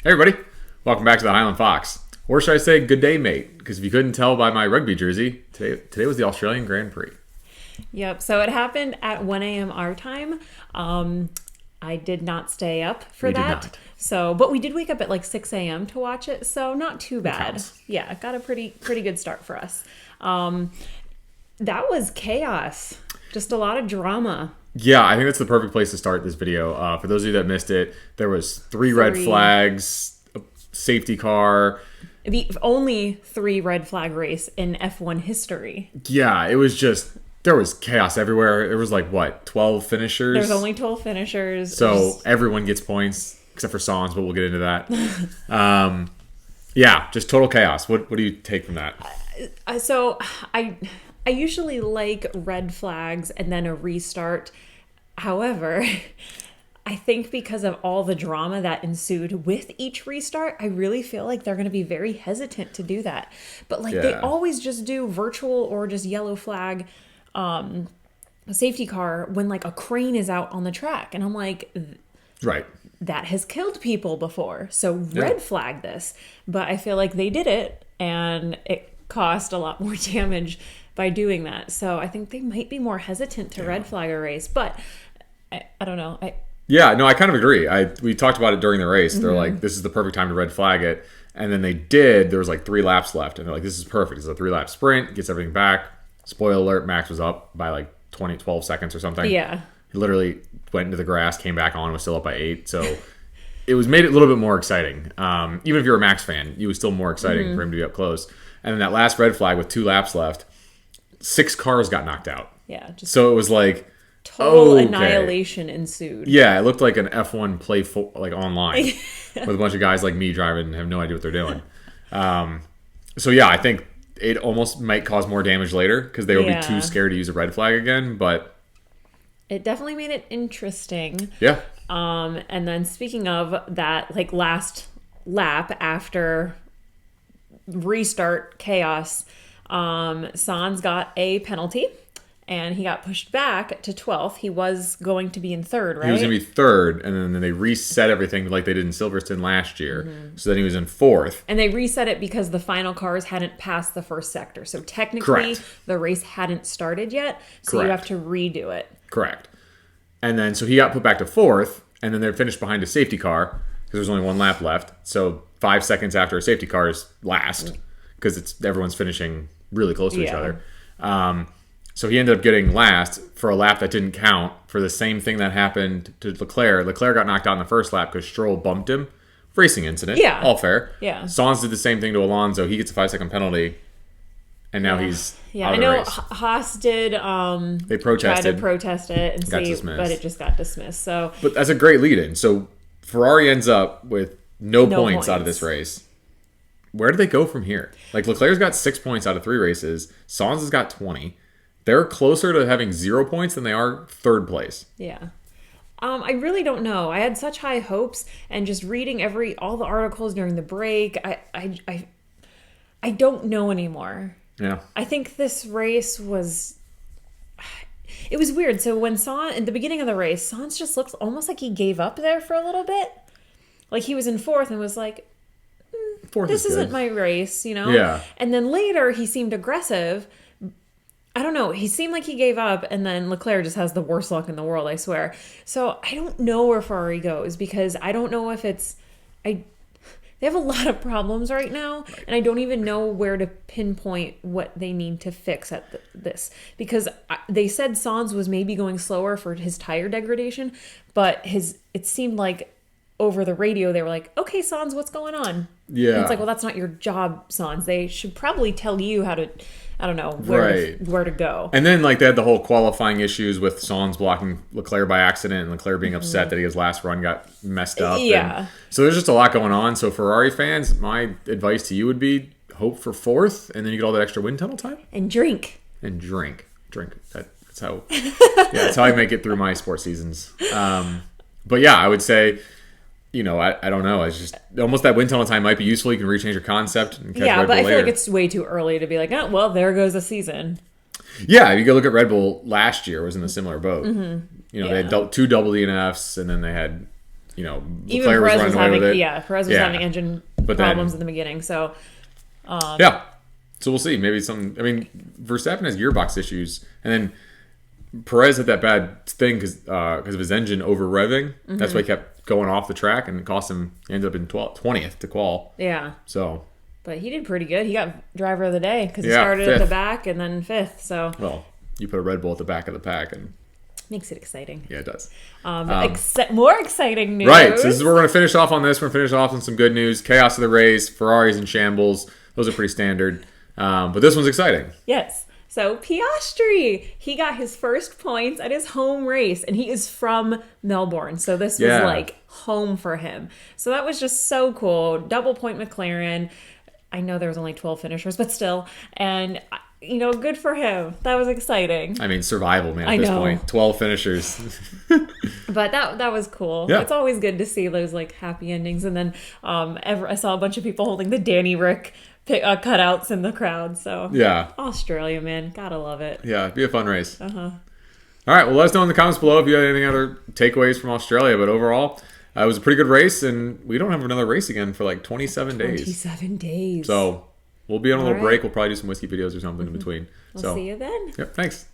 Hey everybody, welcome back to the Highland Fox. Or should I say good day, mate? Because if you couldn't tell by my rugby jersey, today was the Australian Grand Prix. Yep, so it happened at 1 a.m. our time. I did not stay up for We did that. not. But we did wake up at like 6 a.m. to watch it, so not too bad. counts. Yeah, it got a pretty good start for us. That was chaos. Just a lot of drama. Yeah, I think that's the perfect place to start this video. For those of you that missed it, there was three red flags, a safety car. The only 3 red flag race in F1 history. Yeah, it was just, there was chaos everywhere. There was like, 12 finishers? There's only 12 finishers. So everyone gets points, except for Sans, but we'll get into that. Yeah, just total chaos. What do you take from that? So I usually like red flags and then a restart. However, I think because of all the drama that ensued with each restart, I really feel like they're going to be very hesitant to do that. But they Yeah. always just do virtual or just yellow flag a safety car when like a crane is out on the track. And I'm like, Right. that has killed people before. So red flag this. But I feel like they did it and it caused a lot more damage by doing that. So I think they might be more hesitant to red flag a race. But I don't know. Yeah, no, I kind of agree. We talked about it during the race. They're like, this is the perfect time to red flag it. And then they did. There was like 3 laps left. And they're like, this is perfect. It's a 3-lap sprint. Gets everything back. Spoiler alert, Max was up by like 12 seconds or something. Yeah. He literally went into the grass, came back on, was still up by 8. So it made it a little bit more exciting. Even if you're a Max fan, it was still more exciting for him to be up close. And then that last red flag with 2 laps left, 6 cars got knocked out. Yeah. Just So it was like, total okay. annihilation ensued. Yeah, it looked like an F1 play like online with a bunch of guys like me driving and have no idea what they're doing. So yeah, I think it almost might cause more damage later because they will be too scared to use a red flag again. But It definitely made it interesting. yeah, And then speaking of that, like last lap after restart chaos, Sans got a penalty and he got pushed back to 12th. He was going to be in 3rd, right? he was going to be 3rd, and then they reset everything like they did in Silverstone last year. So then he was in 4th. And they reset it because the final cars hadn't passed the first sector. So technically, Correct. the race hadn't started yet. So you Correct. have to redo it. Correct. And then so he got put back to 4th, and then they finished behind a safety car because there's only 1 lap left. So 5 seconds after a safety car is last because everyone's finishing really close to each other. So he ended up getting last for a lap that didn't count for the same thing that happened to Leclerc. Leclerc got knocked out in the first lap because Stroll bumped him. Racing incident. Yeah. All fair. Yeah. Sans did the same thing to Alonso. He gets a 5-second penalty, and now he's Yeah, out I of the know race. Haas did They try protested. to protest it and Got see, dismissed. but it just got dismissed. So But that's a great lead-in. So Ferrari ends up with no points out of points. this race. Where do they go from here? Like, Leclerc's got 6 points out of 3 races. Sans has got 20. They're closer to having 0 points than they are 3rd place. yeah. I really don't know. I had such high hopes, and just reading all the articles during the break, I don't know anymore. Yeah. I think this race was weird. So when Sans, in the beginning of the race, Sans just looked almost like he gave up there for a little bit. Like he was in 4th and was like, 4th this is isn't good. my race, you know? Yeah. And then later he seemed aggressive. I don't know. He seemed like he gave up, and then Leclerc just has the worst luck in the world, I swear. So I don't know where Ferrari goes because I don't know if it's... They have a lot of problems right now, and I don't even know where to pinpoint what they need to fix at this. Because they said Sans was maybe going slower for his tire degradation, but it seemed like over the radio they were like, okay, Sans, what's going on? Yeah. And it's like, well, that's not your job, Sans. They should probably tell you how to, I don't know, where to go. And then, like, they had the whole qualifying issues with Sans blocking Leclerc by accident and Leclerc being upset that his last run got messed up. Yeah. And so there's just a lot going on. So Ferrari fans, my advice to you would be hope for 4th, and then you get all that extra wind tunnel time. And drink. And drink. That's how that's how I make it through my sports seasons. But yeah, I would say, I don't know. It's just almost that wind tunnel time might be useful. You can rechange your concept and catch Yeah, Red but Bull I feel later. like it's way too early to be like, oh, well, there goes the season. Yeah, if you go look at Red Bull last year, was in a similar boat. They Yeah. had 2 double DNFs, and then they had you know, Even Leclerc was Perez running was away with having, it. yeah, Perez was Yeah. having engine But problems then- in the beginning. So, Yeah. So we'll see. Maybe some. I mean, Verstappen has gearbox issues, and then Perez had that bad thing because of his engine over revving. That's why he kept going off the track, and it cost him. He ended up in 20th to qual. yeah. So, But he did pretty good. He got driver of the day because he Yeah, started at the fifth. back and then fifth. So, well, you put a Red Bull at the back of the pack, and makes it exciting. yeah, it does. More exciting news. Right. So this is where we're going to finish off on this. We're going to finish off on some good news. Chaos of the race. Ferrari's in shambles. Those are pretty standard. But this one's exciting. Yes. So Piastri, he got his first points at his home race, and he is from Melbourne. So this was Yeah. like home for him. So that was just so cool. Double point McLaren. I know there was only 12 finishers, but still. And, you know, good for him. That was exciting. I mean, survival, man, at I this know. point. 12 finishers. But that was cool. Yeah. It's always good to see those like happy endings. And then I saw a bunch of people holding the Danny Rick cutouts in the crowd. So Yeah. Australia, man, gotta love it. Yeah, it'd be a fun race. All right, well, let us know in the comments below if you had any other takeaways from Australia. But overall, it was a pretty good race, and we don't have another race again for like 27 days. 27 days. So we'll be on a little All right. break. We'll probably do some whiskey videos or something in between. We'll So, see you then. yep, thanks.